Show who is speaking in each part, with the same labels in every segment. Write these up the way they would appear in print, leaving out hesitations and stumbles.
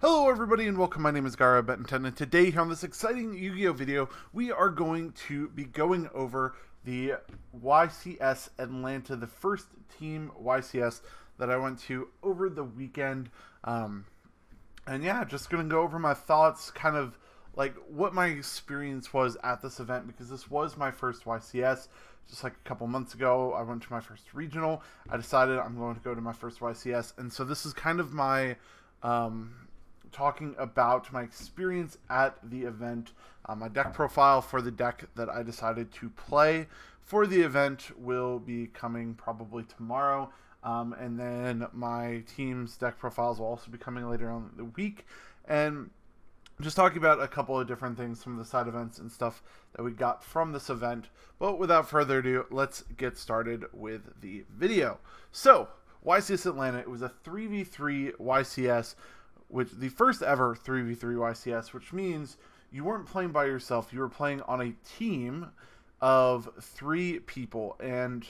Speaker 1: Hello everybody and welcome, my name is Gara Benton, and today here on this exciting Yu-Gi-Oh video, we are going to be going over the YCS Atlanta, the first team YCS that I went to over the weekend. And yeah, just going to go over my thoughts, kind of like what my experience was at this event, because this was my first YCS. Just like a couple months ago, I went to my first regional. I decided I'm going to go to my first YCS, and so this is kind of my talking about my experience at the event. My deck profile for the deck that I decided to play for the event will be coming probably tomorrow. And then my team's deck profiles will also be coming later on in the week. And just talking about a couple of different things from the side events and stuff that we got from this event. But without further ado, let's get started with the video. So, YCS Atlanta, it was a 3v3 YCS, which the first ever 3v3 YCS, which means you weren't playing by yourself. You were playing on a team of 3 people. And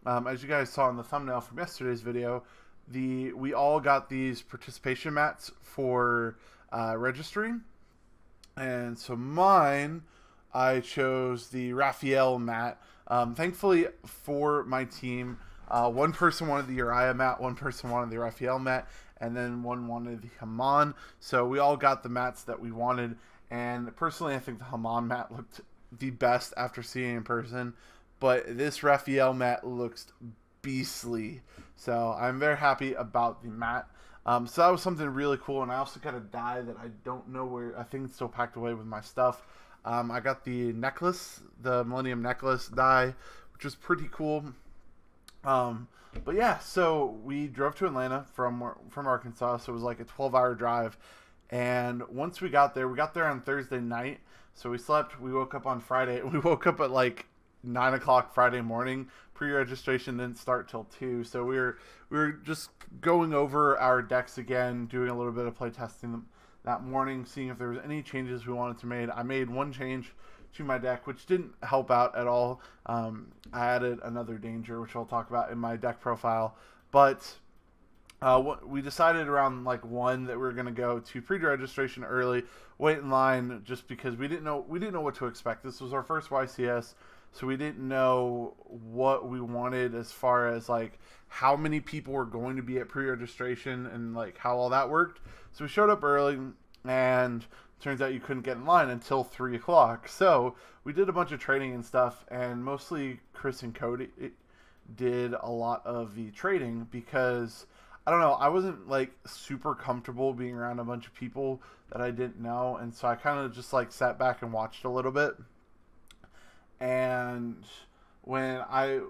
Speaker 1: as you guys saw in the thumbnail from yesterday's video, we all got these participation mats for registering. And so mine, I chose the Raphael mat. Thankfully for my team, one person wanted the Uriah mat, one person wanted the Raphael mat, and then one wanted the Haman. So we all got the mats that we wanted, and personally I think the Haman mat looked the best after seeing it in person, but this Raphael mat looks beastly. So I'm very happy about the mat. So that was something really cool, and I also got a die that I don't know where. I think it's still packed away with my stuff. I got the necklace, the Millennium necklace die, which was pretty cool. But yeah, so we drove to Atlanta from Arkansas, so it was like a 12-hour drive. And once we got there on Thursday night. So we slept, we woke up on Friday. We woke up at like 9 o'clock Friday morning. Pre-registration didn't start till 2. So we were just going over our decks again, doing a little bit of play testing that morning, seeing if there was any changes we wanted to make. I made one change to my deck, which didn't help out at all. I added another danger, which I'll talk about in my deck profile. But we decided around like 1 that we were going to go to pre-registration early, wait in line, just because we didn't know what to expect. This was our first YCS, so we didn't know what we wanted as far as like how many people were going to be at pre-registration and like how all that worked. So we showed up early, and turns out you couldn't get in line until 3 o'clock. So we did a bunch of trading and stuff, and mostly Chris and Cody did a lot of the trading because, I don't know, I wasn't like super comfortable being around a bunch of people that I didn't know, and so I kind of just like sat back and watched a little bit. And when I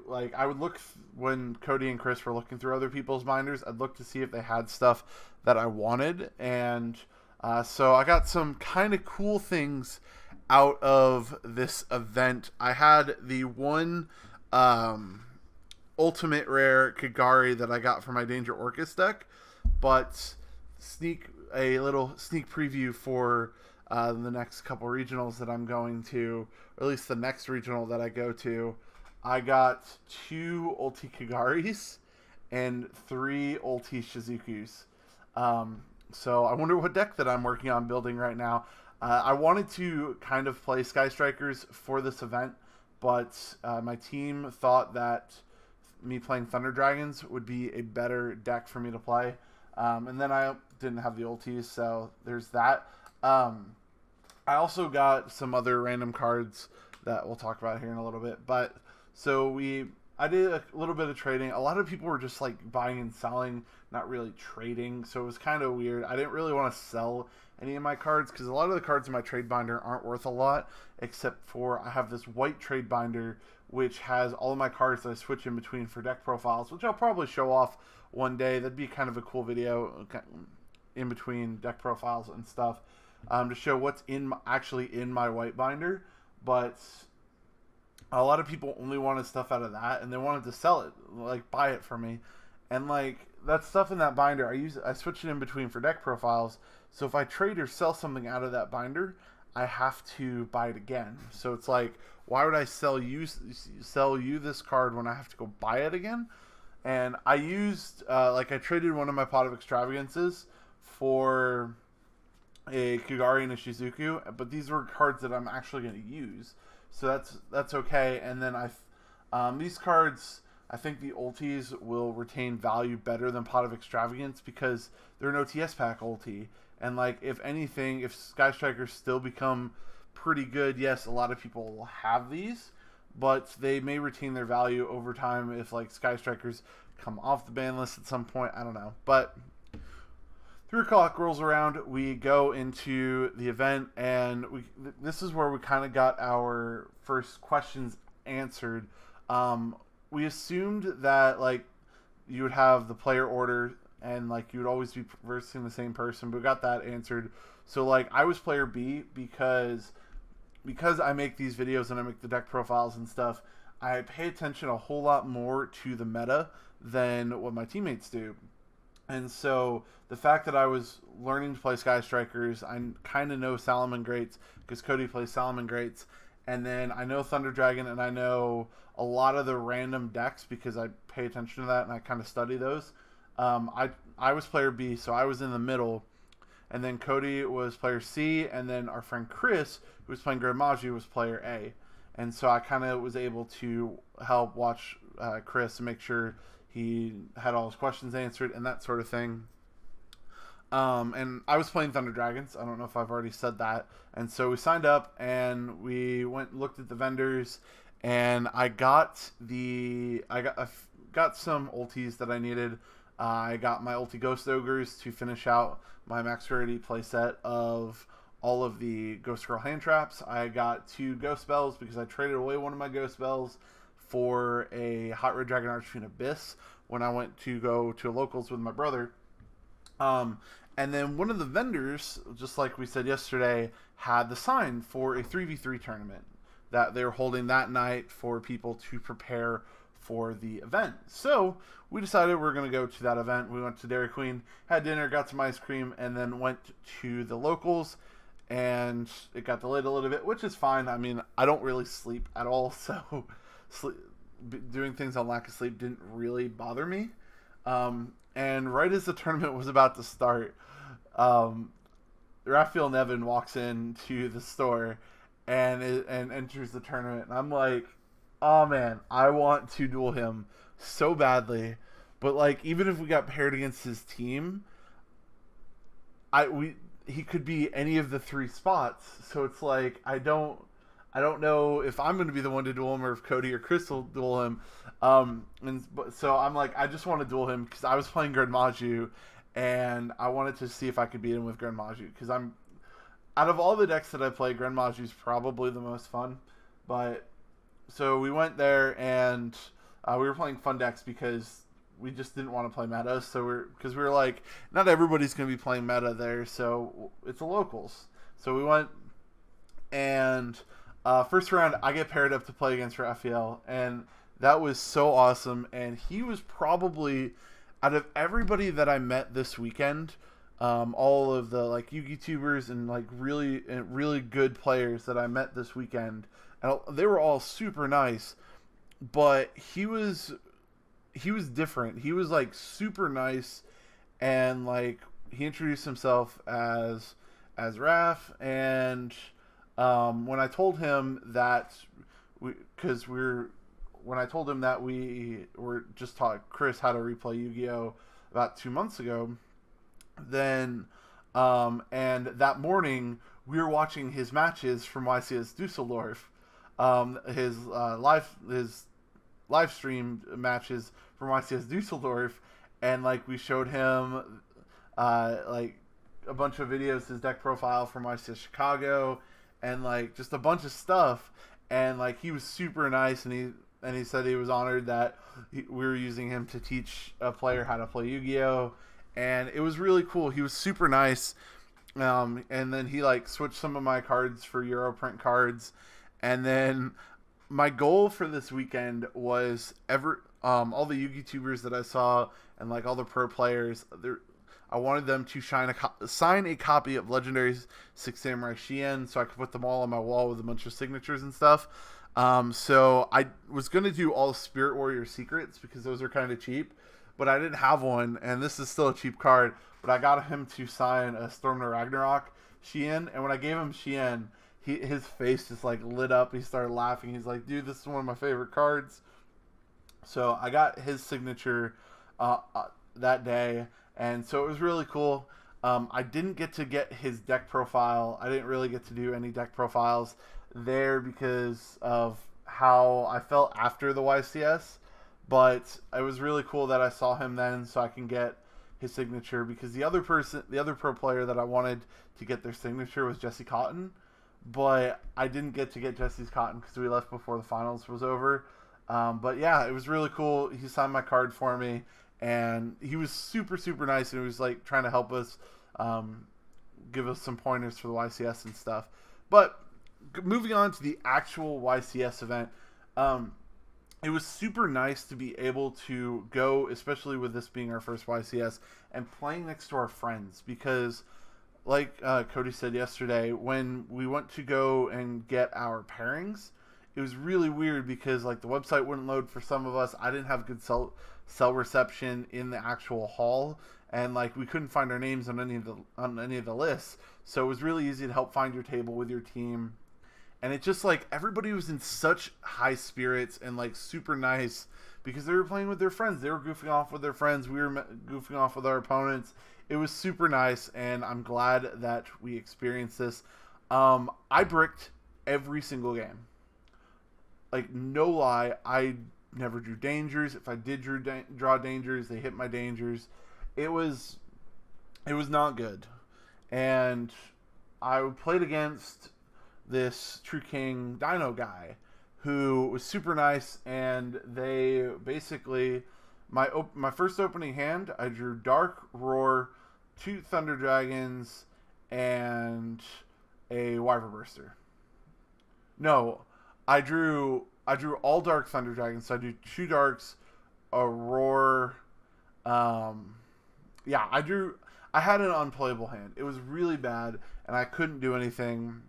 Speaker 1: would look, when Cody and Chris were looking through other people's binders, I'd look to see if they had stuff that I wanted. And so I got some kind of cool things out of this event. I had the one ultimate rare Kagari that I got for my Danger Orcus deck, but a little sneak preview for the next couple regionals that I'm going to, or at least the next regional that I go to. I got 2 ulti Kagaris and 3 ulti Shizukus. So I wonder what deck that I'm working on building right now. I wanted to kind of play Sky Strikers for this event, but my team thought that me playing Thunder Dragons would be a better deck for me to play. And then I didn't have the ultis, so there's that. I also got some other random cards that we'll talk about here in a little bit. But so I did a little bit of trading. A lot of people were just like buying and selling, not really trading. So it was kind of weird. I didn't really want to sell any of my cards because a lot of the cards in my trade binder aren't worth a lot, except for I have this white trade binder which has all of my cards that I switch in between for deck profiles, which I'll probably show off one day. That'd be kind of a cool video in between deck profiles and stuff, to show what's actually in my white binder. But a lot of people only wanted stuff out of that, and they wanted to sell it, like buy it for me. And like that stuff in that binder, I switch it in between for deck profiles. So if I trade or sell something out of that binder, I have to buy it again. So it's like, why would I sell you this card when I have to go buy it again? And I used, I traded one of my Pot of Extravagances for a Kugari and a Shizuku, but these were cards that I'm actually going to use, so that's okay. And then these cards, I think the ultis will retain value better than Pot of Extravagance because they're an OTS pack ulti, and like if anything, if Sky Strikers still become pretty good, yes, a lot of people will have these, but they may retain their value over time if like Sky Strikers come off the ban list at some point. I don't know, but 3 o'clock rolls around, we go into the event, and this is where we kind of got our first questions answered. We assumed that like you would have the player order and like you would always be versing the same person, but we got that answered. So like I was player B because I make these videos and I make the deck profiles and stuff. I pay attention a whole lot more to the meta than what my teammates do. And so the fact that I was learning to play Sky Strikers, I kind of know Salomon Greats because Cody plays Salomon Greats. And then I know Thunder Dragon, and I know a lot of the random decks because I pay attention to that and I kind of study those. I was player B, so I was in the middle. And then Cody was player C, and then our friend Chris, who was playing Grand Maju, was player A. And so I kind of was able to help watch Chris and make sure he had all his questions answered and that sort of thing. And I was playing Thunder Dragons. I don't know if I've already said that. And so we signed up and we went and looked at the vendors, and I got some ultis that I needed. I got my ulti Ghost Ogres to finish out my max rarity playset of all of the Ghost Girl hand traps. I got 2 Ghost Spells because I traded away one of my Ghost Spells for a Hot Red Dragon Archfiend Abyss when I went to go to locals with my brother. And then one of the vendors, just like we said yesterday, had the sign for a 3v3 tournament that they were holding that night for people to prepare for the event. So we decided we're going to go to that event. We went to Dairy Queen, had dinner, got some ice cream, and then went to the locals. And it got delayed a little bit, which is fine. I mean, I don't really sleep at all, so doing things on lack of sleep didn't really bother me. And right as the tournament was about to start, Raphael Nevin walks into the store and enters the tournament. And I'm like, oh man, I want to duel him so badly. But like, even if we got paired against his team, he could be any of the 3 spots. So it's like, I don't know if I'm going to be the one to duel him or if Cody or Chris will duel him. So I'm like, I just want to duel him because I was playing Grand Maju and I wanted to see if I could beat him with Grand Maju because out of all the decks that I play, Grand Maju is probably the most fun. But so we went there and we were playing fun decks because we just didn't want to play meta. So we were like, not everybody's going to be playing meta there, so it's a locals. So we went and first round I get paired up to play against Raphael, and that was so awesome. And he was probably, out of everybody that I met this weekend, all of the like Yugi tubers and like really good players that I met this weekend, and they were all super nice, but he was different. He was like super nice, and like he introduced himself as Raph, and when I told him that when I told him that we were just taught Chris how to replay Yu-Gi-Oh! About 2 months ago, then and that morning we were watching his matches from YCS Dusseldorf, his live stream matches from YCS Dusseldorf, and like we showed him like a bunch of videos, his deck profile from YCS Chicago, and like just a bunch of stuff, and like he was super nice, and he said he was honored that we were using him to teach a player how to play Yu-Gi-Oh! And it was really cool. He was super nice, and then he like switched some of my cards for Europrint cards, and then my goal for this weekend was all the Yu-Gi tubers that I saw and like all the pro players, I wanted them to sign a copy of Legendary Six Samurai Shien so I could put them all on my wall with a bunch of signatures and stuff. So I was going to do all Spirit Warrior secrets because those are kind of cheap, but I didn't have one, and this is still a cheap card. but I got him to sign a Storm to Ragnarok Sheehan, and when I gave him Sheehan, his face just like lit up. He started laughing. He's like, "Dude, this is one of my favorite cards." So I got his signature that day, and so it was really cool. I didn't get to get his deck profile. I didn't really get to do any deck profiles there because of how I felt after the YCS. But it was really cool that I saw him then, so I can get his signature, because the other pro player that I wanted to get their signature was Jesse Cotton, but I didn't get to get Jesse's Cotton because we left before the finals was over. But yeah, it was really cool. He signed my card for me, and he was super, super nice, and he was like trying to help us, give us some pointers for the YCS and stuff. But moving on to the actual YCS event, it was super nice to be able to go, especially with this being our first YCS, and playing next to our friends, because like Cody said yesterday, when we went to go and get our pairings, it was really weird because like the website wouldn't load for some of us. I didn't have good cell reception in the actual hall, and like we couldn't find our names on any of the lists. So it was really easy to help find your table with your team. And it just like everybody was in such high spirits and like super nice because they were playing with their friends. They were goofing off with their friends. We were goofing off with our opponents. It was super nice, and I'm glad that we experienced this. I bricked every single game. Like, no lie, I never drew dangers. If I did draw dangers, they hit my dangers. It was not good. And I played against this True King Dino guy who was super nice, and they basically, my first opening hand, I drew Dark Roar, 2 Thunder Dragons, and a Wyver Burster. No, I drew all Dark Thunder Dragons, so I drew 2 Darks, a Roar. Yeah, I had an unplayable hand. It was really bad, and I couldn't do anything.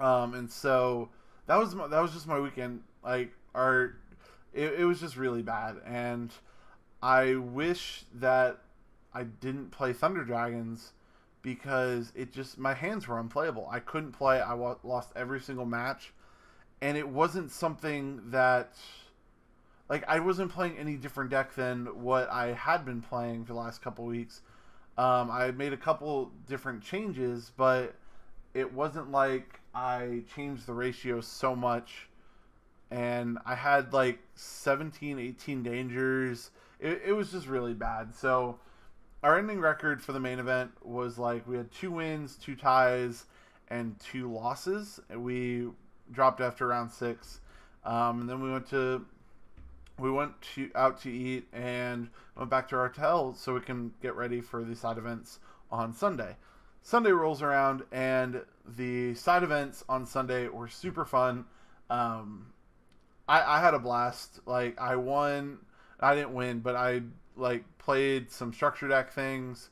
Speaker 1: And so that was just my weekend. Like it was just really bad, and I wish that I didn't play Thunder Dragons because my hands were unplayable. I couldn't play. I lost every single match, and it wasn't something that, like, I wasn't playing any different deck than what I had been playing for the last couple weeks. I made a couple different changes, but it wasn't like I changed the ratio so much, and I had like 17, 18 dangers. It was just really bad. So our ending record for the main event was like we had 2 wins, 2 ties, and 2 losses. We dropped after round 6, and then we went out to eat and went back to our hotel so we can get ready for the side events on Sunday. Sunday rolls around, and the side events on Sunday were super fun. I had a blast. Like, I won. I didn't win, but I like played some structure deck things,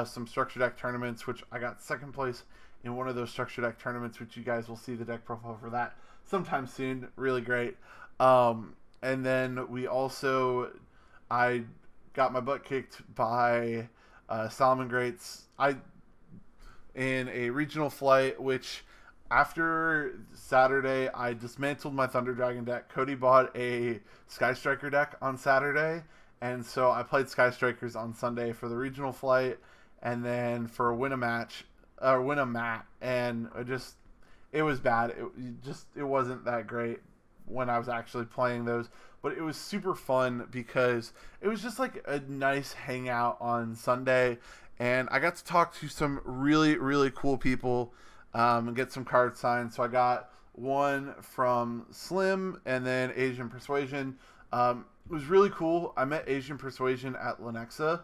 Speaker 1: some structure deck tournaments, which I got second place in one of those structure deck tournaments, which you guys will see the deck profile for that sometime soon. Really great. And then I got my butt kicked by Solomon Greats. In a regional flight, which after Saturday, I dismantled my Thunder Dragon deck. Cody bought a Sky Striker deck on Saturday, and so I played Sky Strikers on Sunday for the regional flight, and then for win a mat, and it was bad. It wasn't that great when I was actually playing those, but it was super fun because it was just like a nice hangout on Sunday. And I got to talk to some really, really cool people and get some cards signed. So I got one from Slim and then Asian Persuasion. It was really cool. I met Asian Persuasion at Lenexa,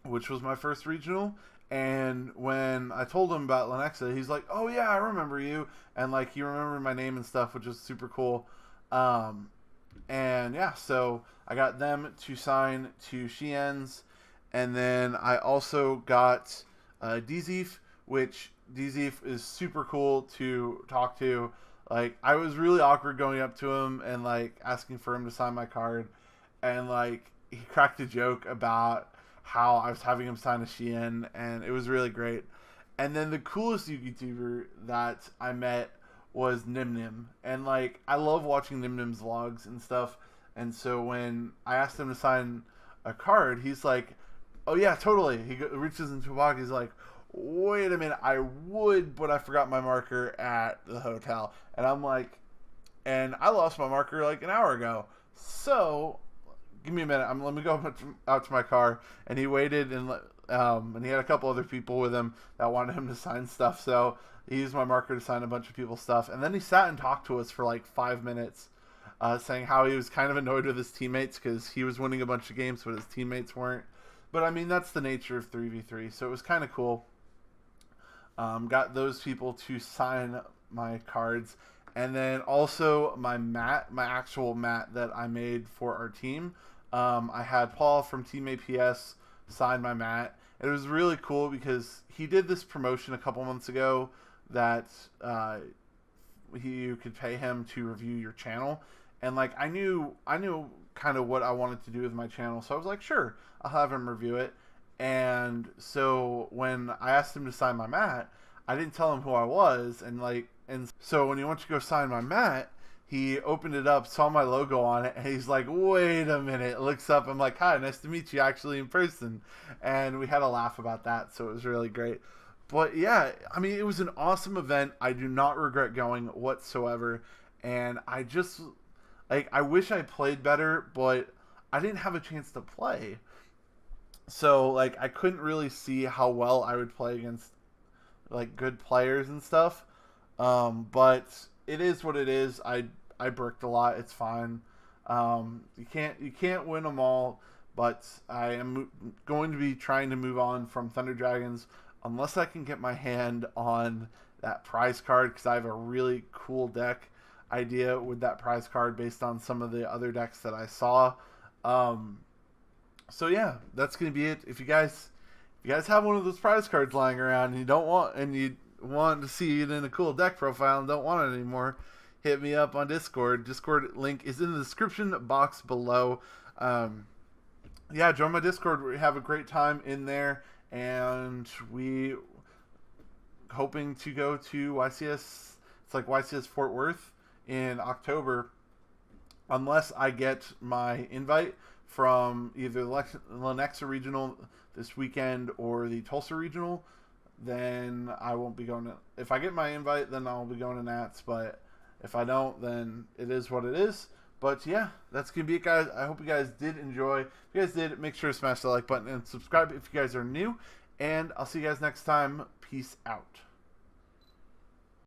Speaker 1: which was my first regional. And when I told him about Lenexa, he's like, "Oh yeah, I remember you." And like he remembered my name and stuff, which was super cool. And yeah, so I got them to sign 2 Sheens. And then I also got Dzif, which Dzif is super cool to talk to. Like, I was really awkward going up to him and like asking for him to sign my card, and like he cracked a joke about how I was having him sign a Shein, and it was really great. And then the coolest YouTuber that I met was Nim Nim, and like I love watching Nim Nim's vlogs and stuff. And so when I asked him to sign a card, he's like, "Oh yeah, totally." He reaches into a pocket. He's like, "Wait a minute, I would, but I forgot my marker at the hotel." And I'm like, "And I lost my marker like an hour ago. So give me a minute. Let me go out to my car." And he waited, and he had a couple other people with him that wanted him to sign stuff. So he used my marker to sign a bunch of people's stuff. And then he sat and talked to us for like 5 minutes, saying how he was kind of annoyed with his teammates because he was winning a bunch of games, but his teammates weren't. But I mean, that's the nature of 3v3. So it was kind of cool. Got those people to sign my cards. And then also my actual mat that I made for our team. I had Paul from Team APS sign my mat. It was really cool because he did this promotion a couple months ago that you could pay him to review your channel. And like I knew kind of what I wanted to do with my channel, so I was like, sure, I'll have him review it. And so when I asked him to sign my mat, I didn't tell him who I was, and so when he went to go sign my mat, he opened it up, saw my logo on it, and he's like, "Wait a minute!" Looks up, I'm like, "Hi, nice to meet you, actually in person." And we had a laugh about that, so it was really great. But yeah, I mean, it was an awesome event. I do not regret going whatsoever, and I just like I wish I played better, but I didn't have a chance to play. So like I couldn't really see how well I would play against like good players and stuff. But it is what it is. I bricked a lot. It's fine. You can't win them all. But I am going to be trying to move on from Thunder Dragons unless I can get my hand on that prize card, because I have a really cool deck idea with that prize card based on some of the other decks that I saw. So yeah, that's gonna be it. If you guys have one of those prize cards lying around and you want to see it in a cool deck profile and don't want it anymore, hit me up on Discord. Discord link is in the description box below. Yeah, join my Discord. We have a great time in there, and we hoping to go to YCS. It's like YCS Fort Worth in October, unless I get my invite from either the Lenexa Regional this weekend or the Tulsa Regional. Then I won't be going to. If I get my invite, then I'll be going to Nats. But if I don't, then it is what it is. But yeah, that's going to be it, guys. I hope you guys did enjoy. If you guys did, make sure to smash the like button and subscribe if you guys are new. And I'll see you guys next time. Peace out.